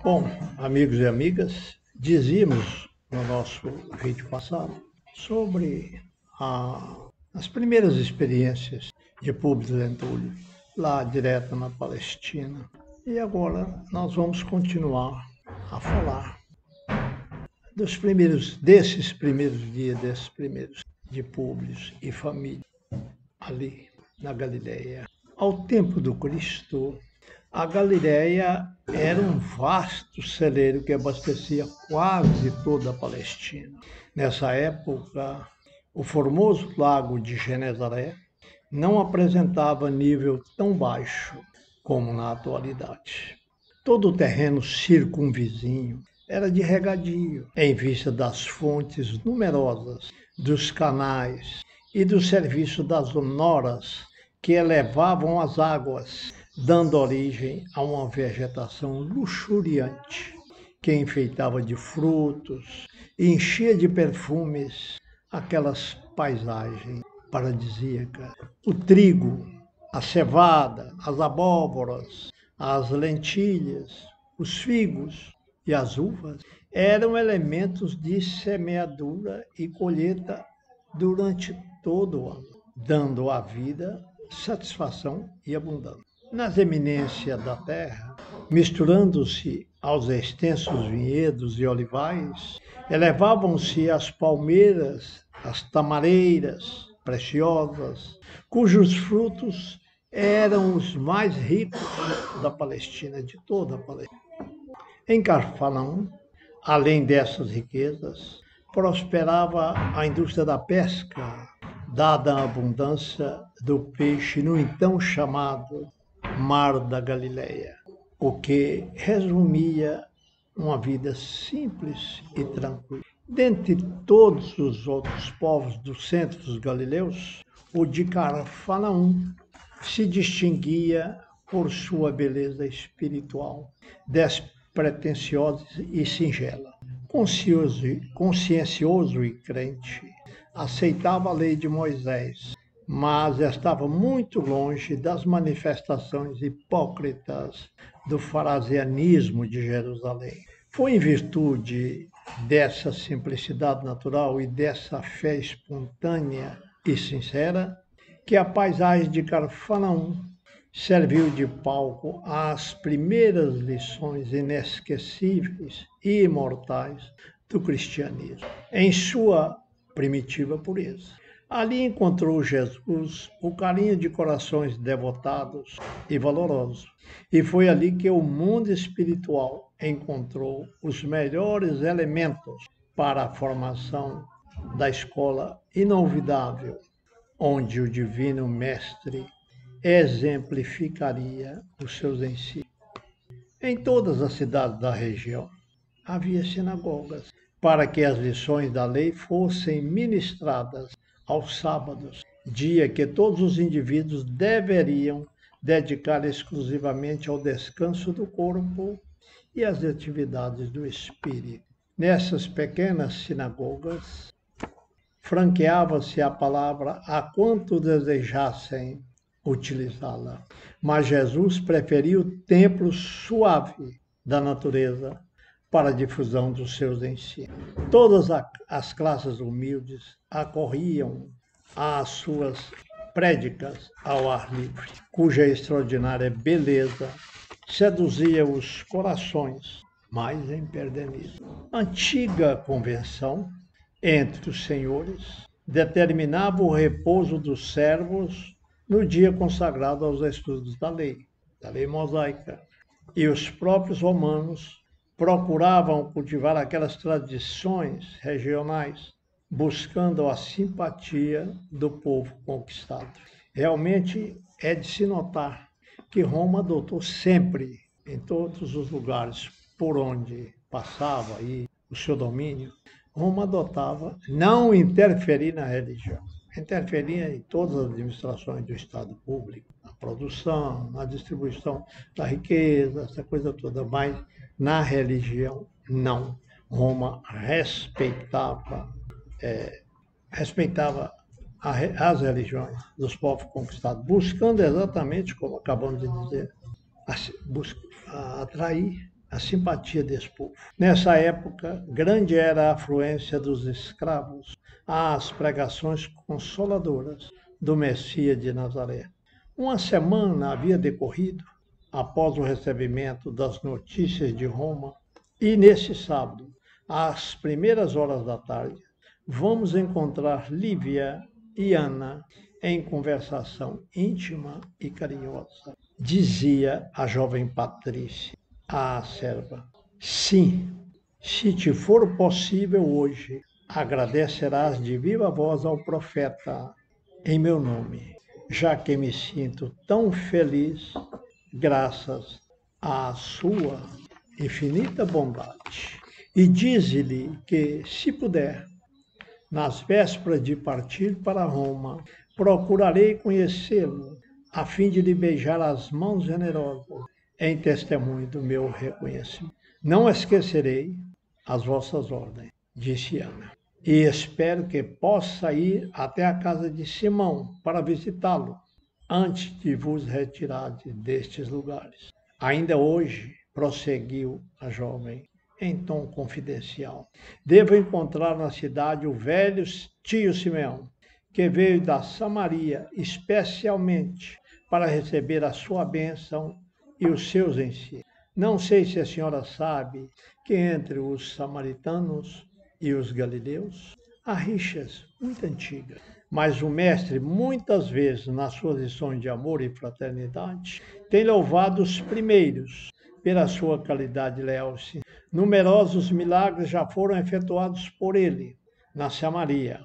Bom, amigos e amigas, dizíamos no nosso vídeo passado sobre as primeiras experiências de Publio Lentulio, lá direto na Palestina. E agora nós vamos continuar a falar desses primeiros dias, de Públio e família, ali na Galileia. Ao tempo do Cristo, a Galileia era um vasto celeiro que abastecia quase toda a Palestina. Nessa época, o formoso lago de Genezaré não apresentava nível tão baixo como na atualidade. Todo o terreno circunvizinho era de regadio, em vista das fontes numerosas, dos canais e do serviço das noras que elevavam as águas, dando origem a uma vegetação luxuriante que enfeitava de frutos e enchia de perfumes aquelas paisagens paradisíacas. O trigo, a cevada, as abóboras, as lentilhas, os figos e as uvas eram elementos de semeadura e colheita durante todo o ano, dando à vida satisfação e abundância. Nas eminências da terra, misturando-se aos extensos vinhedos e olivais, elevavam-se as palmeiras, as tamareiras preciosas, cujos frutos eram os mais ricos da Palestina, de toda a Palestina. Em Carfanaum, além dessas riquezas, prosperava a indústria da pesca, dada a abundância do peixe no então chamado Mar da Galileia, o que resumia uma vida simples e tranquila. Dentre todos os outros povos dos centros galileus, o de Carfanaum se distinguia por sua beleza espiritual, despretensiosa e singela. Consciencioso e crente, aceitava a lei de Moisés, mas estava muito longe das manifestações hipócritas do farasianismo de Jerusalém. Foi em virtude dessa simplicidade natural e dessa fé espontânea e sincera que a paisagem de Carfanaum serviu de palco às primeiras lições inesquecíveis e imortais do cristianismo, em sua primitiva pureza. Ali encontrou Jesus o carinho de corações devotados e valorosos, e foi ali que o mundo espiritual encontrou os melhores elementos para a formação da escola inolvidável, onde o Divino Mestre exemplificaria os seus ensinos. Em todas as cidades da região havia sinagogas para que as lições da lei fossem ministradas aos sábados, dia que todos os indivíduos deveriam dedicar exclusivamente ao descanso do corpo e às atividades do espírito. Nessas pequenas sinagogas, franqueava-se a palavra a quanto desejassem utilizá-la. Mas Jesus preferiu o templo suave da natureza para a difusão dos seus ensinos. Todas as classes humildes acorriam às suas prédicas ao ar livre, cuja extraordinária beleza seduzia os corações mais empedernidos. Antiga convenção entre os senhores determinava o repouso dos servos no dia consagrado aos estudos da lei mosaica. E os próprios romanos procuravam cultivar aquelas tradições regionais, buscando a simpatia do povo conquistado. Realmente é de se notar que Roma adotou sempre, em todos os lugares por onde passava aí o seu domínio, Roma adotava não interferir na religião. Interferia em todas as administrações do Estado público, na produção, na distribuição da riqueza, essa coisa toda, mas na religião, não. Roma respeitava as religiões dos povos conquistados, buscando exatamente, como acabamos de dizer, atrair a simpatia desse povo. Nessa época, grande era a afluência dos escravos às pregações consoladoras do Messias de Nazaré. Uma semana havia decorrido após o recebimento das notícias de Roma, e nesse sábado, às primeiras horas da tarde, vamos encontrar Lívia e Ana em conversação íntima e carinhosa. Dizia a jovem Patrícia à serva: sim, se te for possível hoje, agradecerás de viva voz ao profeta em meu nome, já que me sinto tão feliz graças à sua infinita bondade. E dize-lhe que, se puder, nas vésperas de partir para Roma, procurarei conhecê-lo, a fim de lhe beijar as mãos generosas, em testemunho do meu reconhecimento. Não esquecerei as vossas ordens, disse Ana, e espero que possa ir até a casa de Simão para visitá-lo, antes de vos retirar destes lugares. Ainda hoje, prosseguiu a jovem, em tom confidencial, devo encontrar na cidade o velho tio Simeão, que veio da Samaria especialmente para receber a sua bênção e os seus ensinos. Não sei se a senhora sabe que entre os samaritanos e os galileus há rixas muito antigas, mas o mestre, muitas vezes, nas suas lições de amor e fraternidade, tem louvado os primeiros pela sua qualidade leal. Numerosos milagres já foram efetuados por ele na Samaria,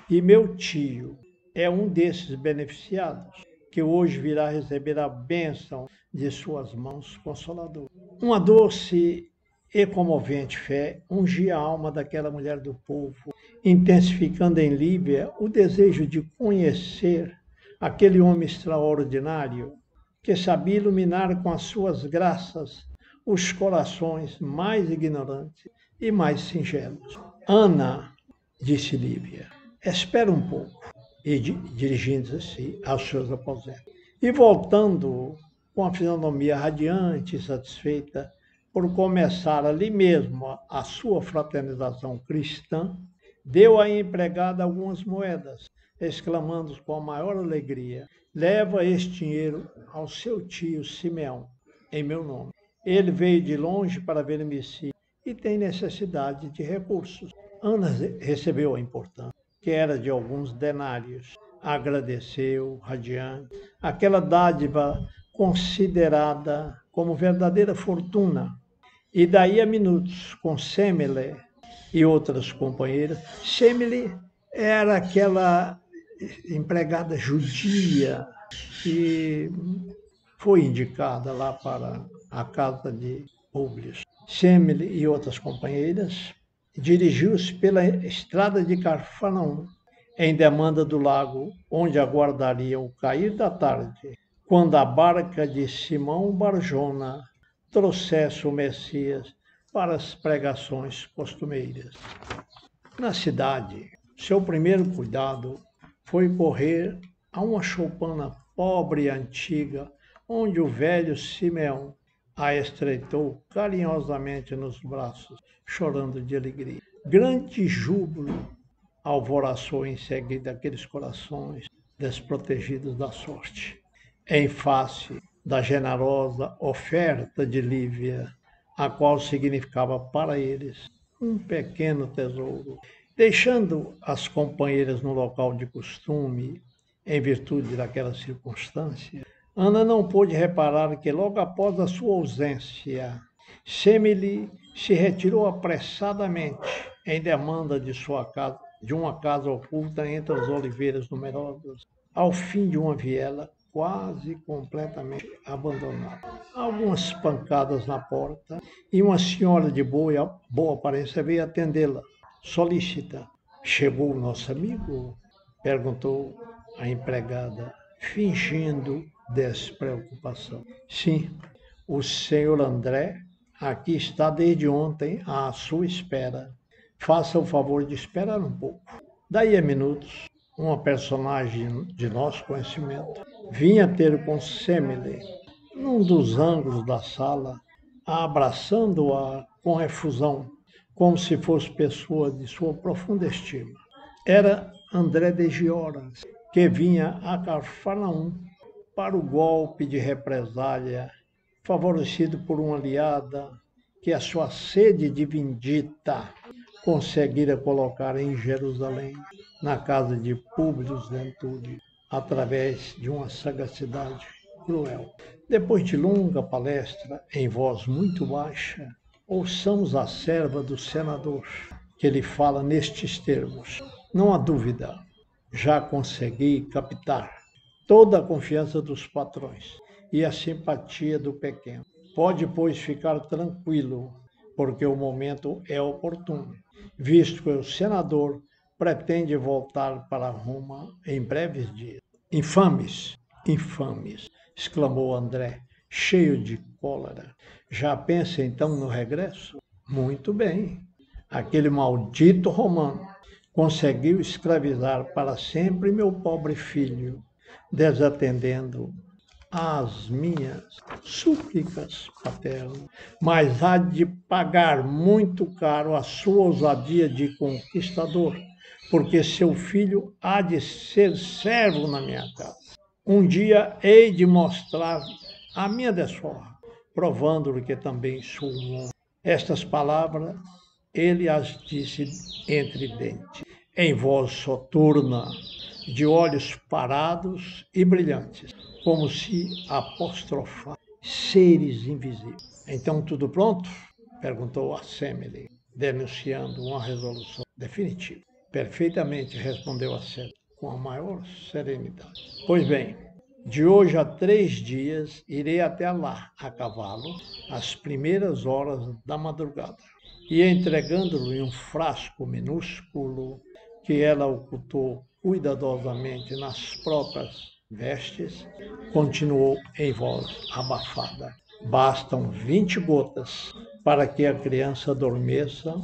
e meu tio é um desses beneficiados, que hoje virá receber a bênção de suas mãos consoladoras. Uma doce e comovente fé ungia a alma daquela mulher do povo, intensificando em Lívia o desejo de conhecer aquele homem extraordinário que sabia iluminar com as suas graças os corações mais ignorantes e mais singelos. Ana, disse Lívia, espera um pouco, e dirigindo-se aos seus aposentos. E voltando com a fisionomia radiante e satisfeita por começar ali mesmo a sua fraternização cristã, deu à empregada algumas moedas, exclamando com a maior alegria: leva este dinheiro ao seu tio Simeão, em meu nome. Ele veio de longe para ver o Messias e tem necessidade de recursos. Ana recebeu a importância, que era de alguns denários. Agradeceu, radiante, aquela dádiva considerada como verdadeira fortuna. E daí a minutos, com Semele e outras companheiras. Semele era aquela empregada judia que foi indicada lá para a casa de Públio. Semele e outras companheiras dirigiu-se pela estrada de Cafarnaum, em demanda do lago, onde aguardariam o cair da tarde, quando a barca de Simão Barjona trouxesse o Messias para as pregações costumeiras. Na cidade, seu primeiro cuidado foi correr a uma choupana pobre e antiga, onde o velho Simeão a estreitou carinhosamente nos braços, chorando de alegria. Grande júbilo alvoroçou em seguida aqueles corações desprotegidos da sorte, em face da generosa oferta de Lívia, a qual significava para eles um pequeno tesouro. Deixando as companheiras no local de costume, em virtude daquela circunstância, Ana não pôde reparar que, logo após a sua ausência, Semele se retirou apressadamente em demanda de sua casa, de uma casa oculta entre as oliveiras numerosas, ao fim de uma viela quase completamente abandonada. Algumas pancadas na porta e uma senhora de boa aparência veio atendê-la, solícita. Chegou o nosso amigo? Perguntou a empregada, fingindo despreocupação. Sim, o senhor André aqui está desde ontem à sua espera. Faça o favor de esperar um pouco. Daí a minutos, uma personagem de nosso conhecimento vinha ter com Semele num dos ângulos da sala, abraçando-a com efusão, como se fosse pessoa de sua profunda estima. Era André de Gioras, que vinha a Cafarnaum para o golpe de represália, favorecido por uma aliada que a sua sede de vindita conseguira colocar em Jerusalém, na casa de Públio Lentulio, através de uma sagacidade cruel. Depois de longa palestra, em voz muito baixa, ouçamos a serva do senador, que lhe fala nestes termos. Não há dúvida, já consegui captar toda a confiança dos patrões e a simpatia do pequeno. Pode, pois, ficar tranquilo, porque o momento é oportuno, visto que o senador pretende voltar para Roma em breves dias. Infames, infames, exclamou André, cheio de cólera. Já pensa então no regresso? Muito bem. Aquele maldito romano conseguiu escravizar para sempre meu pobre filho, desatendendo às minhas súplicas paternas, mas há de pagar muito caro a sua ousadia de conquistador, porque seu filho há de ser servo na minha casa. Um dia hei de mostrar a minha desforra, provando-lhe que também sou um homem. Estas palavras ele as disse entre dentes, em voz soturna, de olhos parados e brilhantes, como se apostrofasse seres invisíveis. Então, tudo pronto? Perguntou Assembly, denunciando uma resolução definitiva. Perfeitamente, respondeu Assembly, com a maior serenidade. Pois bem, de hoje a 3 dias irei até lá, a cavalo, às primeiras horas da madrugada, e entregando-lhe um frasco minúsculo que ela ocultou cuidadosamente nas próprias vestes, continuou em voz abafada. Bastam 20 gotas para que a criança adormeça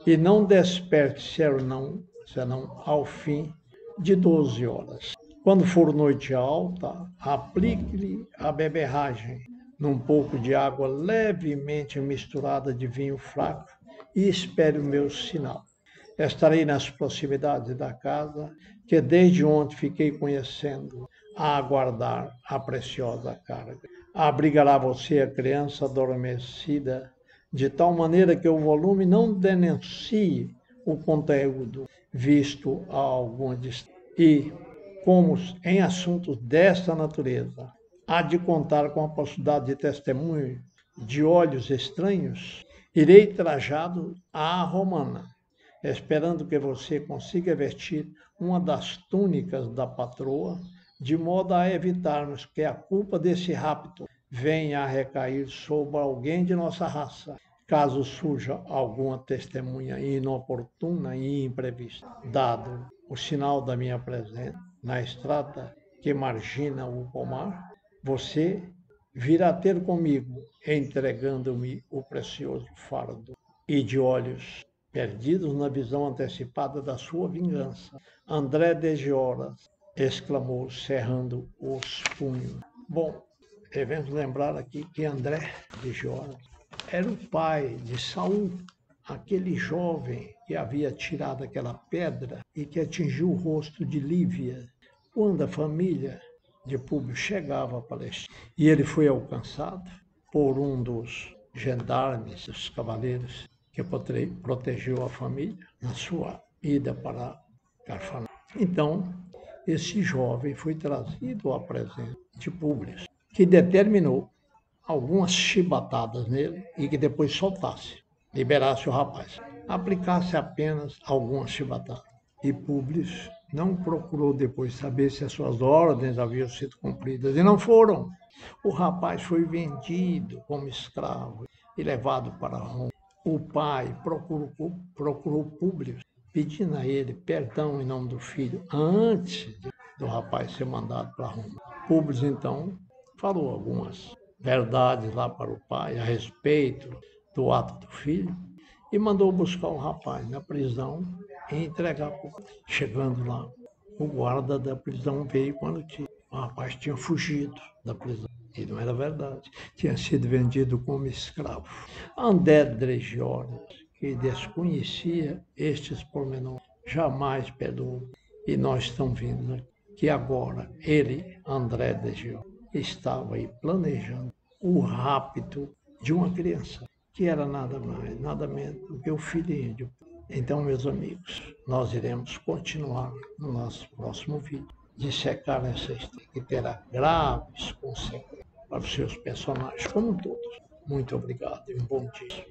e não desperte senão ao fim de 12 horas. Quando for noite alta, aplique-lhe a beberragem num pouco de água levemente misturada de vinho fraco e espere o meu sinal. Estarei nas proximidades da casa que desde ontem fiquei conhecendo, a aguardar a preciosa carga. Abrigará você a criança adormecida, de tal maneira que o volume não denuncie o conteúdo visto a alguma distância. E, como em assuntos desta natureza, há de contar com a possibilidade de testemunho de olhos estranhos, irei trajado à romana, esperando que você consiga vestir uma das túnicas da patroa, de modo a evitarmos que a culpa desse rapto venha a recair sobre alguém de nossa raça, caso surja alguma testemunha inoportuna e imprevista. Dado o sinal da minha presença na estrada que margina o pomar, você virá ter comigo, entregando-me o precioso fardo. E de olhos perdidos na visão antecipada da sua vingança, André de Gioras exclamou, cerrando os punhos. Bom, devemos lembrar aqui que André de Gioras era o pai de Saul, aquele jovem que havia tirado aquela pedra e que atingiu o rosto de Lívia, quando a família de Públio chegava a Palestina. E ele foi alcançado por um dos gendarmes, dos cavaleiros, que protegeu a família na sua ida para Cafarnaum. Então, esse jovem foi trazido à presença de Públio, que determinou algumas chibatadas nele e que depois soltasse, liberasse o rapaz. Aplicasse apenas algumas chibatadas. E Públio não procurou depois saber se as suas ordens haviam sido cumpridas, e não foram. O rapaz foi vendido como escravo e levado para Roma. O pai procurou Públio, pedindo a ele perdão em nome do filho, antes do rapaz ser mandado para Roma. Públio, então, falou algumas verdades lá para o pai a respeito do ato do filho e mandou buscar o rapaz na prisão e entregar para o pai. Chegando lá, o guarda da prisão veio com a notícia. O rapaz tinha fugido da prisão. E não era verdade. Tinha sido vendido como escravo. André Dregione, que desconhecia estes pormenores, jamais perdoou. E nós estamos vendo que agora ele, André Dregione, estava aí planejando o rapto de uma criança, que era nada mais, nada menos do que o filhinho de... Então, meus amigos, nós iremos continuar no nosso próximo vídeo, dissecar essa história, que terá graves consequências para os seus personagens, como todos. Muito obrigado e um bom dia.